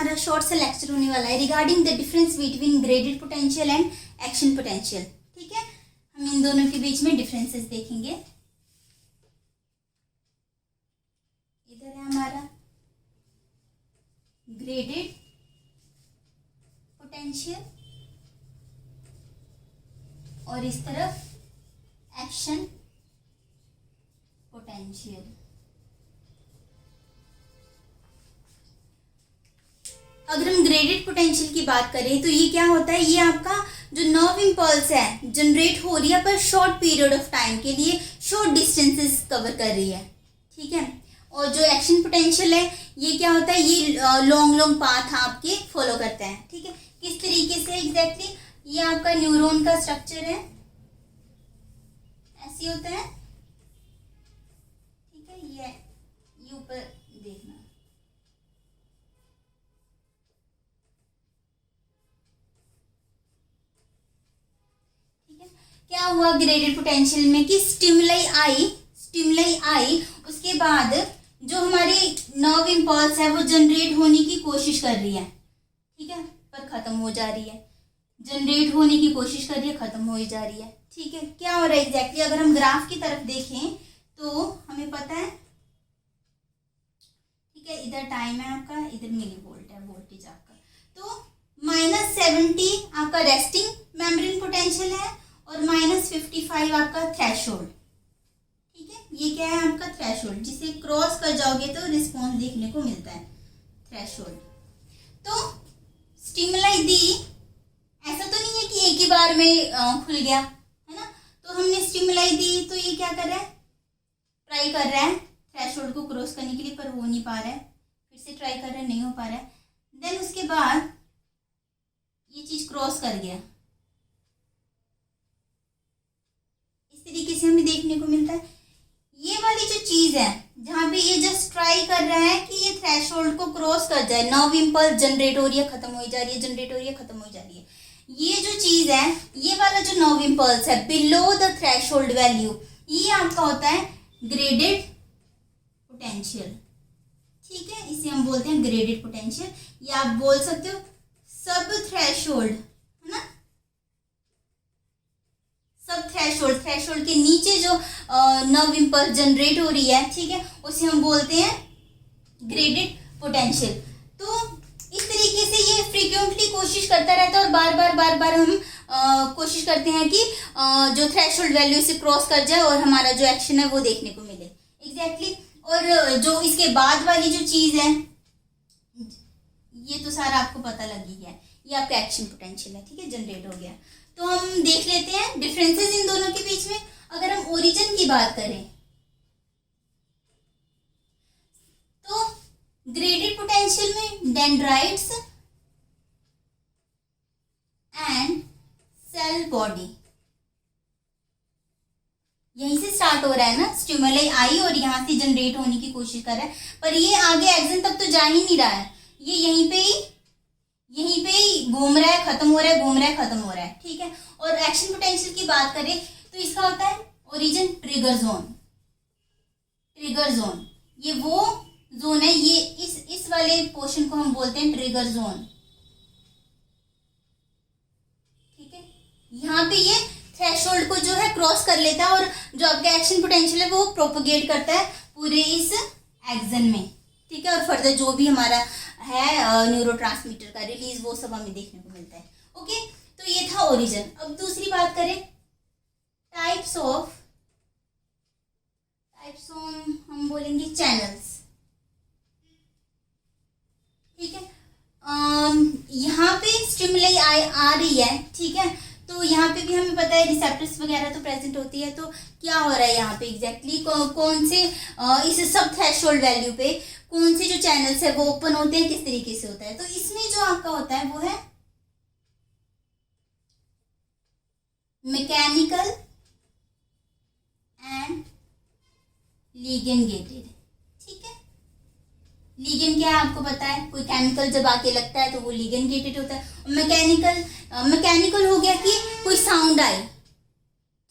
हमारा शॉर्ट सा लेक्चर होने वाला है regarding the difference between graded potential and action potential. ठीक है, हम इन दोनों के बीच में डिफरेंसेस देखेंगे। इधर है हमारा ग्रेडेड पोटेंशियल और इस तरफ एक्शन पोटेंशियल। अगर हम ग्रेडेड पोटेंशियल की बात करें तो ये क्या होता है, ये आपका जो नर्व इम्पल्स है जनरेट हो रही है पर शॉर्ट पीरियड ऑफ टाइम के लिए, शॉर्ट डिस्टेंसेस कवर कर रही है। ठीक है, और जो एक्शन पोटेंशियल है ये क्या होता है, ये लॉन्ग लॉन्ग पाथ आपके फॉलो करता है। ठीक है, किस तरीके से एग्जैक्टली, ये आपका न्यूरॉन का स्ट्रक्चर है, ऐसे होता है। ठीक है, ये ऊपर देखना, क्या हुआ ग्रेडेड पोटेंशियल में कि स्टिमुलाई आई, उसके बाद जो हमारी नर्व इम्पल्स है वो जनरेट होने की कोशिश कर रही है। ठीक है, पर खत्म हो जा रही है, जनरेट होने की कोशिश कर रही है, खत्म हो जा रही है। ठीक है, क्या हो रहा है एग्जैक्टली, अगर हम ग्राफ की तरफ देखें तो हमें पता है। ठीक है, इधर टाइम है आपका, इधर मिली वोल्ट है, वोल्टेज आपका, तो -70 आपका रेस्टिंग मेम्ब्रेन पोटेंशियल है और -55 आपका थ्रेशोल्ड। ठीक है, ये क्या है आपका थ्रेशोल्ड, जिसे क्रॉस कर जाओगे तो रिस्पॉन्स देखने को मिलता है, थ्रेशोल्ड। तो स्टिमुलाई दी, ऐसा तो नहीं है कि एक ही बार में खुल गया है ना, तो हमने स्टिमुलाई दी तो ये क्या कर रहा है, ट्राई कर रहा है थ्रेशोल्ड को क्रॉस करने के लिए, पर हो नहीं पा रहा है, फिर से ट्राई कर रहा है, नहीं हो पा रहा है। देन उसके बाद ये चीज क्रॉस कर गया, तरीके से हमें देखने को मिलता है। ये वाली जो चीज है जहां पे ये जस्ट ट्राई कर रहा है कि ये थ्रेशोल्ड को क्रॉस कर जाए, नर्व इम्पल्स जनरेट हो रही है, खत्म हो जा रही है, जनरेट हो रही है, खत्म हो जा रही है, ये जो चीज है, ये वाला जो नर्व इम्पल्स है बिलो द थ्रेशोल्ड वैल्यू, ये आपका होता है ग्रेडेड पोटेंशियल। ठीक है, इसे हम बोलते हैं ग्रेडेड पोटेंशियल, या आप बोल सकते हो सब थ्रेशोल्ड, है ना, सब थ्रेशोल्ड, थ्रेशोल्ड के नीचे जो नर्व इम्पल्स जनरेट हो रही है, ठीक है, उसे हम बोलते हैं ग्रेडेड पोटेंशियल। तो इस तरीके से ये फ्रीक्वेंटली कोशिश करता रहता है और बार बार हम कोशिश करते हैं कि जो थ्रेशोल्ड वैल्यू से क्रॉस कर जाए और हमारा जो एक्शन है वो देखने को मिले एग्जैक्टली। और जो इसके बाद वाली जो चीज़ है, ये तो सारा आपको पता लग ही है, ये आपका एक्शन पोटेंशियल है। ठीक है, जनरेट हो गया। तो हम देख लेते हैं डिफरेंसेस इन दोनों के बीच में। अगर हम ओरिजिन की बात करें तो ग्रेडेड पोटेंशियल में डेंड्राइट्स एंड सेल बॉडी, यहीं से स्टार्ट हो रहा है ना, स्टिमुलाई आई और यहां से जनरेट होने की कोशिश कर रहा है, पर ये आगे एक्सन तक तो जा ही नहीं रहा है, ये यहीं पे ही घूम रहा है, खत्म हो रहा है, घूम रहा है, खत्म हो रहा है। ठीक है, और एक्शन पोटेंशियल की बात करें तो इसका होता है origin trigger zone. Trigger zone ये वो जोन है, ये इस वाले पोर्शन को हम बोलते हैं ट्रिगर जोन। ठीक है, यहाँ पे ये थ्रेशोल्ड को जो है क्रॉस कर लेता है और जो आपका एक्शन पोटेंशियल है वो प्रोपोगेट करता है पूरे इस एक्सन में। ठीक है, और फर्दर जो भी हमारा है न्यूरोट्रांसमीटर का रिलीज, वो सब हमें देखने को मिलता है। ओके, तो ये था ओरिजिन। अब दूसरी बात करें टाइप्स ऑफ हम बोलेंगे चैनल्स। ठीक है, यहाँ पे स्टिमुलाई आ रही है। ठीक है, तो यहाँ पे भी हमें पता है रिसेप्टर्स वगैरह तो प्रेजेंट होती है। तो क्या हो रहा है यहाँ पे एग्जैक्टली, कौन से इस सब थ्रेशोल्ड वैल्यू पे कौन से जो चैनल्स है वो ओपन होते हैं, किस तरीके से होता है। तो इसमें जो आपका होता है वो है मैकेनिकल एंड लिगेंड गेटेड। ठीक है, लिगेंड क्या है आपको पता है, कोई केमिकल जब आके लगता है तो वो लिगेंड गेटेड होता है। मैकेनिकल हो गया कि कोई साउंड आए।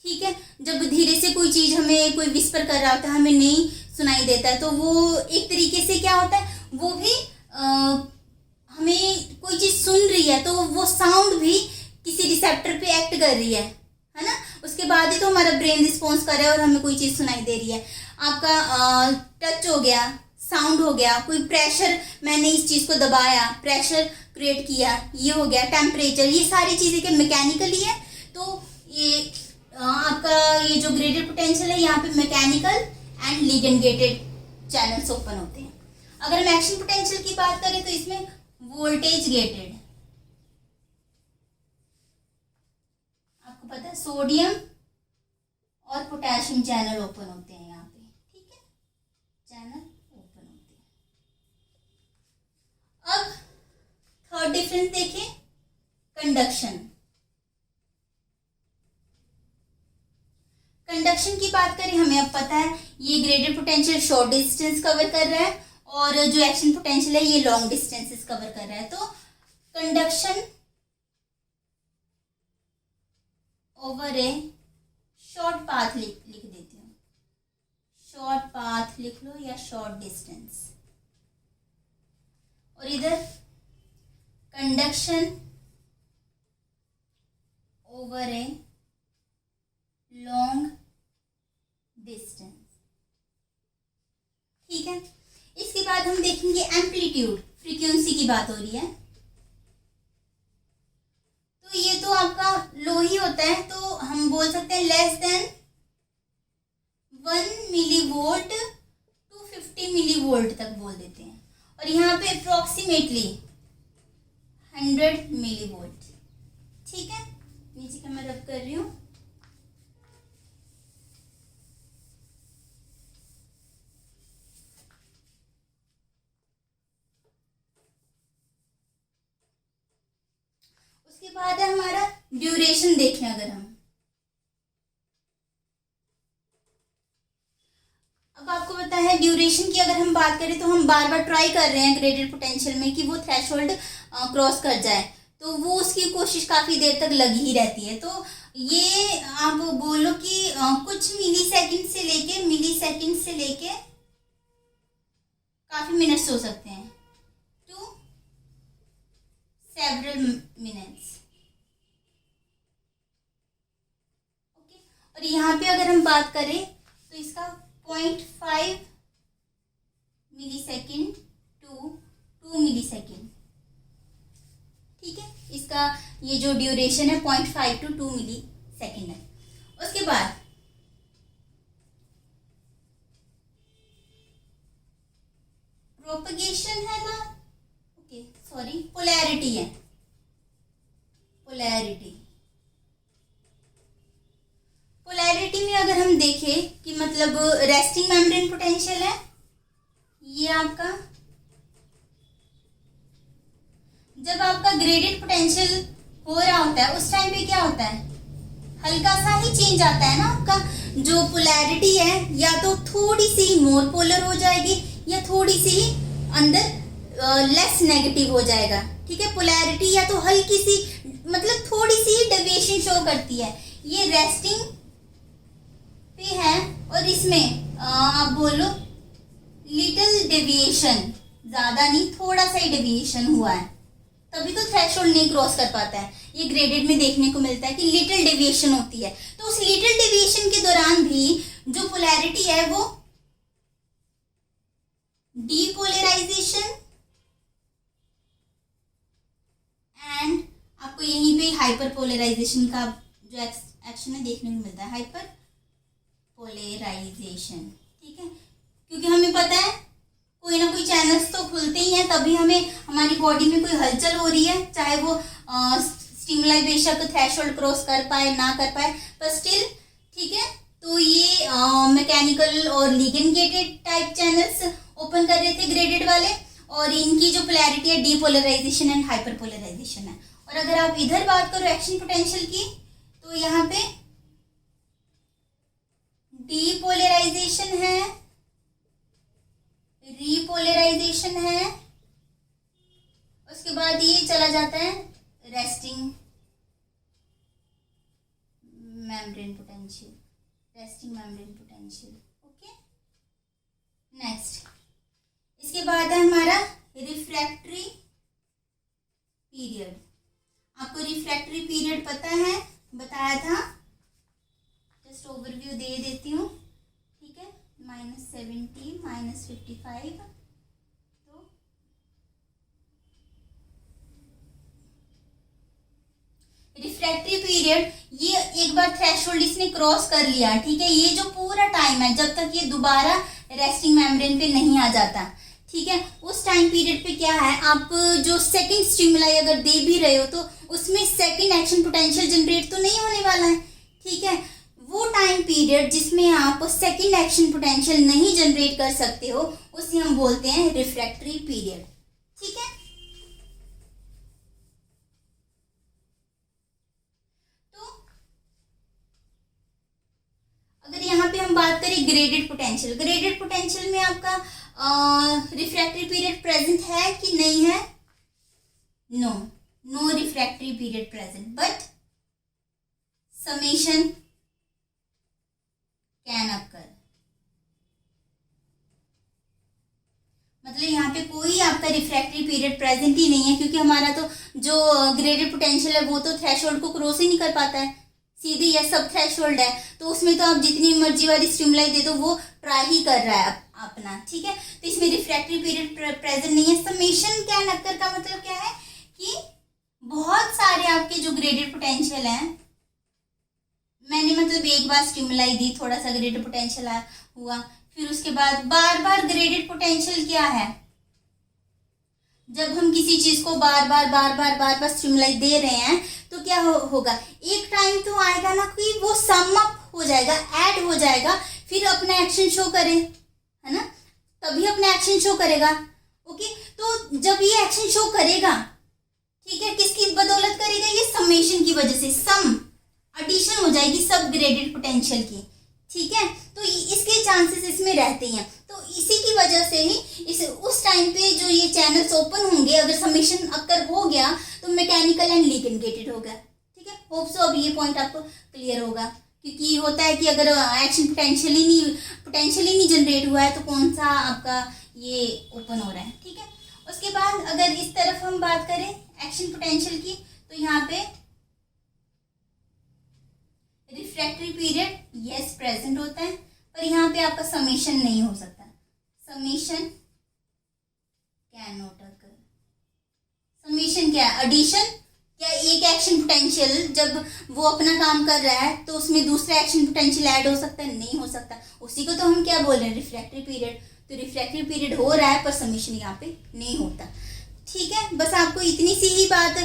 ठीक है, जब धीरे से कोई चीज हमें कोई विस्पर कर रहा होता है, हमें नहीं सुनाई देता है, तो वो एक तरीके से क्या होता है, वो भी हमें कोई चीज सुन रही है तो वो साउंड भी किसी रिसेप्टर पे एक्ट कर रही है ना, उसके बाद ही तो हमारा ब्रेन रिस्पॉन्स कर रहा है और हमें कोई चीज सुनाई दे रही है। आपका टच हो गया, साउंड हो गया, कोई प्रेशर, मैंने इस चीज को दबाया, प्रेशर क्रिएट किया, ये हो गया, टेम्परेचर, ये सारी चीजें के मैकेनिकली है। तो ये आपका ये जो ग्रेडेड पोटेंशियल है यहाँ पे mechanical and ligand gated channels open होते हैं। अगर हम एक्शन पोटेंशियल की बात करें तो इसमें वोल्टेज गेटेड, आपको पता है सोडियम और पोटेशियम चैनल ओपन होते हैं यहाँ पे, ठीक है, चैनल ओपन होते हैं। अब थर्ड डिफरेंस देखें, कंडक्शन। कंडक्शन की बात करें, हमें अब पता है ये graded potential short distance cover कर रहा है और जो एक्शन पोटेंशियल है ये लॉन्ग डिस्टेंसेस कवर कर रहा है। तो कंडक्शन ओवर ए शॉर्ट पाथ लिख देती हूँ, शॉर्ट पाथ लिख लो या शॉर्ट डिस्टेंस, और इधर conduction over a long distance, ठीक है। इसके बाद हम देखेंगे एम्पलीट्यूड, फ्रीक्वेंसी की बात हो रही है, तो ये तो आपका लो ही होता है, तो हम बोल सकते हैं less than 1 millivolt to 50 millivolt तक बोल देते हैं, और यहाँ पे अप्रोक्सीमेटली 100 मिलीवोल्ट, ठीक है। नीचे का मैं रब कर रही हूँ। उसके बाद है हमारा ड्यूरेशन, देखें अगर हम, अब आपको पता है ड्यूरेशन की अगर हम बात करें तो हम बार बार ट्राई कर रहे हैं ग्रेडेड पोटेंशियल में कि वो थ्रेशोल्ड क्रॉस कर जाए, तो वो उसकी कोशिश काफ़ी देर तक लगी ही रहती है। तो ये आप बोलो कि कुछ मिली सेकंड से लेके काफ़ी मिनट्स हो सकते हैं, टू सेवरल मिनट्स, ओके। और यहाँ पे अगर हम बात करें तो इसका 0.5 मिली सेकेंड टू 2 मिली सेकेंड, ठीक है। इसका ये जो ड्यूरेशन है 0.5 टू 2 मिली सेकेंड है। उसके बाद प्रोपगेशन है ना, ओके सॉरी, पोलैरिटी है, पोलैरिटी में अगर हम देखें कि मतलब रेस्टिंग मेम्ब्रेन पोटेंशियल है ये आपका, जब आपका ग्रेडेड पोटेंशियल हो रहा होता है उस टाइम पे क्या होता है, हल्का सा ही चेंज आता है ना, आपका जो पोलैरिटी है या तो थोड़ी सी मोर पोलर हो जाएगी या थोड़ी सी अंदर लेस नेगेटिव हो जाएगा, ठीक है। पोलैरिटी या तो हल्की सी मतलब थोड़ी सी डेविएशन शो करती है, ये रेस्टिंग पे है और इसमें आप बोलो लिटिल डेविएशन, ज्यादा नहीं थोड़ा सा ही डेविएशन हुआ है, तभी तो थ्रेशोल्ड नहीं क्रॉस कर पाता है। ये ग्रेडेड में देखने को मिलता है कि लिटिल डेविएशन होती है, तो उस लिटिल डेविएशन के दौरान भी जो पोलैरिटी है वो डीपोलराइजेशन एंड आपको यहीं पे हाइपरपोलराइजेशन का जो एक्शन है देखने को मिलता है, हाइपरपोलराइजेशन, ठीक है। क्योंकि हमें पता है कोई ना कोई चैनल्स तो खुलते ही हैं, तभी हमें हमारी बॉडी में कोई हलचल हो रही है, चाहे वो स्टिमुलाई बेशक थ्रेशोल्ड क्रॉस कर पाए ना कर पाए, पर स्टिल, ठीक है। तो ये मैकेनिकल और ligand gated type channels open कर रहे थे ग्रेडेड वाले, और इनकी जो पोलैरिटी है डीपोलराइजेशन एंड हाइपरपोलराइजेशन है। और अगर आप इधर बात करो एक्शन पोटेंशियल की, तो यहाँ पे डीपोलराइजेशन है, रीपोलराइजेशन है, उसके बाद ये चला जाता है resting membrane potential, okay. Next इसके बाद है हमारा रिफ्रैक्टरी पीरियड। आपको रिफ्रैक्टरी पीरियड पता है, बताया था, जस्ट ओवरव्यू दे देती हूँ, ठीक है। -70 -55, तो रिफ्रैक्टरी पीरियड, ये एक बार थ्रेशोल्ड इसने क्रॉस कर लिया, ठीक है, ये जो पूरा टाइम है जब तक ये दोबारा रेस्टिंग मेम्ब्रेन पे नहीं आ जाता, ठीक है, उस टाइम पीरियड पे क्या है, आप जो सेकंड स्टिमुलाई अगर दे भी रहे हो तो उसमें सेकंड एक्शन पोटेंशियल जनरेट तो नहीं होने वाला है, ठीक है। वो टाइम पीरियड जिसमें आप सेकंड एक्शन पोटेंशियल नहीं जनरेट कर सकते हो उसे हम बोलते हैं रिफ्रैक्टरी पीरियड, ठीक है। तो अगर यहाँ पे हम बात करें ग्रेडेड पोटेंशियल, ग्रेडेड पोटेंशियल में आपका रिफ्रैक्टरी पीरियड प्रेजेंट है कि नहीं है? No, no refractory period present, but summation can occur. मतलब यहाँ पे कोई आपका रिफ्रैक्टरी पीरियड प्रेजेंट ही नहीं है, क्योंकि हमारा तो जो ग्रेडेड पोटेंशियल है वो तो थ्रेशोल्ड को क्रॉस ही नहीं कर पाता है, सीधे या सब थ्रेशोल्ड है, तो उसमें तो आप जितनी मर्जी वाली स्टिमुलाई दे दो वो ट्राई ही कर रहा है अपना, ठीक है। तो इसमें रिफ्रैक्टरी पीरियड प्रेजेंट नहीं है। समेशन कैन अकर का मतलब क्या है कि बहुत सारे आपके जो ग्रेडेड पोटेंशियल हैं, मैंने मतलब एक बार स्टिमुलाई दी, थोड़ा सा ग्रेडेड पोटेंशियल हुआ, फिर उसके बाद बार बार ग्रेडेड पोटेंशियल क्या है, जब हम किसी चीज को बार बार स्टिमुलाई दे रहे हैं तो क्या होगा, एक टाइम तो आएगा ना कि वो सम अप हो जाएगा, ऐड हो जाएगा, फिर अपना एक्शन शो करे, है ना, तभी अपना एक्शन शो करेगा, ओके। तो जब ये एक्शन शो करेगा, ठीक है, किसकी बदौलत करेगा, ये समेशन की वजह से, सम एडिशन हो जाएगी सब ग्रेडेड पोटेंशियल की, ठीक है। तो इसके चांसेस इसमें रहते हैं, तो इसी की वजह से ही इस उस टाइम पे जो ये चैनल्स ओपन होंगे, अगर समेशन अकर हो गया तो मैकेनिकल एंड लिगेंडेटेड होगा, ठीक है। होप सो अब ये पॉइंट आपको क्लियर होगा, क्योंकि होता है कि अगर एक्शन पोटेंशियल ही नहीं जनरेट हुआ है तो कौन सा आपका ये ओपन हो रहा है, ठीक है। उसके बाद अगर इस तरफ हम बात करें एक्शन पोटेंशियल की, तो यहाँ पे रिफ्रैक्टरी पीरियड यस प्रेजेंट होता है, पर यहाँ पे आपका समेशन नहीं हो सकता, summation can not occur. Summation क्या है, एडिशन, क्या एक एक्शन पोटेंशियल जब वो अपना काम कर रहा है तो उसमें दूसरा एक्शन पोटेंशियल ऐड हो सकता है, नहीं हो सकता, उसी को तो हम क्या बोल रहे हैं, रिफ्रैक्टरी पीरियड। तो रिफ्रैक्टरी पीरियड हो रहा है पर समेशन यहाँ पे नहीं होता, ठीक है। बस आपको इतनी सी ही बात,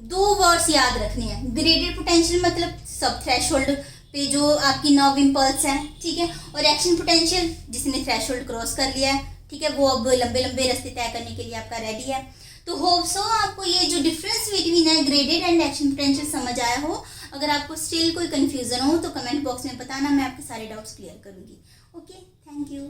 दो वर्ड्स याद रखने हैं, ग्रेडेड पोटेंशियल मतलब सब थ्रेशोल्ड पे जो आपकी नर्व इंपल्स है, ठीक है, और एक्शन पोटेंशियल जिसने थ्रेशोल्ड क्रॉस कर लिया है, ठीक है, वो अब लंबे लंबे रास्ते तय करने के लिए आपका रेडी है। तो होप सो आपको ये जो डिफरेंस बिटवीन है ग्रेडेड एंड एक्शन पोटेंशियल समझ आया हो। अगर आपको स्टिल कोई कंफ्यूजन हो तो कमेंट बॉक्स में बताना, मैं आपके सारे डाउट्स क्लियर करूंगी। Okay, thank you.